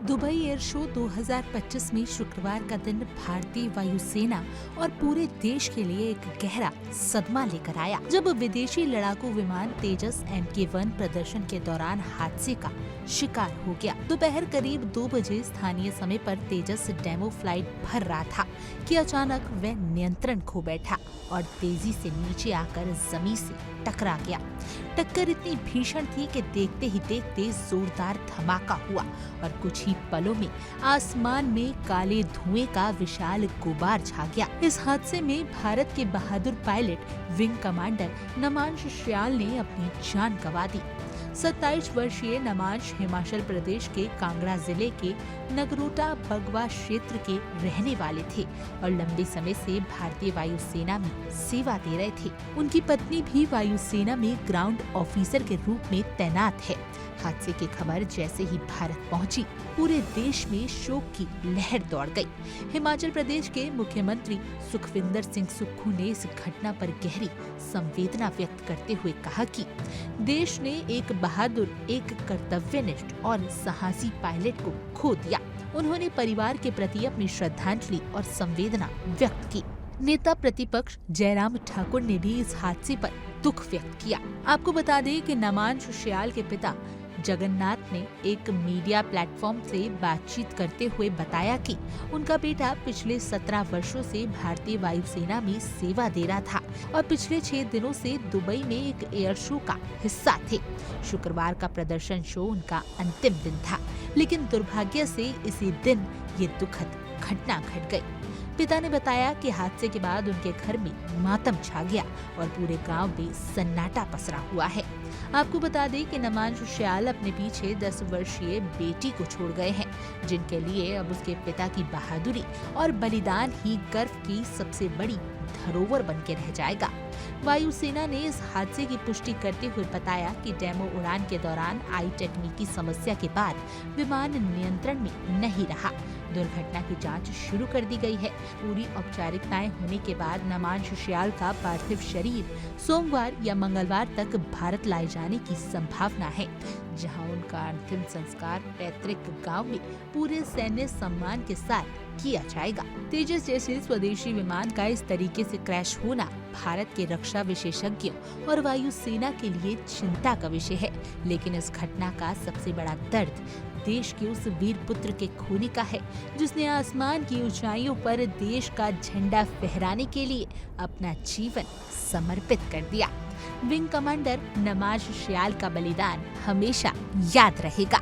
Dubai air show 2025 में शुक्रवार का दिन भारतीय वायुसेना और पूरे देश के लिए एक गहरा सदमा लेकर आया, जब विदेशी लड़ाकू विमान तेजस MK1 प्रदर्शन के दौरान हादसे का शिकार हो गया। दोपहर करीब 2 बजे स्थानीय समय पर तेजस डेमो फ्लाइट भर रहा था कि अचानक वह नियंत्रण खो बैठा और तेजी से नीचे आकर जमीन से टकरा गया। टक्कर इतनी भीषण थी कि देखते ही देखते जोरदार धमाका हुआ और कुछ ही पलों में आसमान में काले धुएं का विशाल गुबार छा गया। इस हादसे में भारत के बहादुर पायलट विंग कमांडर नमांश श्याल ने अपनी जान गंवा दी। 27 वर्षीय नमांश हिमाचल प्रदेश के कांगड़ा जिले के नगरोटा बगवा क्षेत्र के रहने वाले थे और लंबे समय से भारतीय वायुसेना में सेवा दे रहे थे। उनकी पत्नी भी वायुसेना में ग्राउंड ऑफिसर के रूप में तैनात है। हादसे की खबर जैसे ही भारत पहुंची, पूरे देश में शोक की लहर दौड़ गई। हिमाचल प्रदेश के मुख्यमंत्री सुखविंदर सिंह सुक्खू ने इस घटना पर गहरी संवेदना व्यक्त करते हुए कहा कि देश ने एक बहादुर, एक कर्तव्यनिष्ठ और साहसी पायलट को खो दिया। उन्होंने परिवार के प्रति अपनी श्रद्धांजलि और संवेदना व्यक्त की। नेता प्रतिपक्ष जयराम ठाकुर ने भी इस हादसे पर दुख व्यक्त किया। आपको बता दें कि नमांश श्याल के पिता जगन्नाथ ने एक मीडिया प्लेटफॉर्म से बातचीत करते हुए बताया कि उनका बेटा पिछले 17 वर्षों से भारतीय वायुसेना में सेवा दे रहा था और पिछले 6 दिनों से दुबई में एक एयर शो का हिस्सा थे। शुक्रवार का प्रदर्शन शो उनका अंतिम दिन था, लेकिन दुर्भाग्य से इसी दिन ये दुखद घटना घट गई। पिता ने बताया कि हादसे के बाद उनके घर में मातम छा गया और पूरे गांव में सन्नाटा पसरा हुआ है। आपको बता दें कि नमांश श्याल अपने पीछे 10 वर्षीय बेटी को छोड़ गए हैं, जिनके लिए अब उसके पिता की बहादुरी और बलिदान ही गर्व की सबसे बड़ी धरोहर बन के रह जाएगा। वायुसेना ने इस हादसे की पुष्टि करते हुए बताया कि डेमो उड़ान के दौरान आई तकनीकी समस्या के बाद विमान नियंत्रण में नहीं रहा। दुर्घटना की जांच शुरू कर दी गई है। पूरी औपचारिकताएं होने के बाद नमांश श्याल का पार्थिव शरीर सोमवार या मंगलवार तक भारत लाए जाने की संभावना है, जहां उनका अंतिम संस्कार पैतृक गांव में पूरे सैन्य सम्मान के साथ किया जाएगा। तेजस जैसे स्वदेशी विमान का इस तरीके से क्रैश होना भारत के रक्षा विशेषज्ञों और वायुसेना के लिए चिंता का विषय है, लेकिन इस घटना का सबसे बड़ा दर्द देश के उस वीर पुत्र के खोने का है, जिसने आसमान की ऊंचाइयों पर देश का झंडा फहराने के लिए अपना जीवन समर्पित कर दिया। विंग कमांडर नमांश श्याल का बलिदान हमेशा याद रहेगा।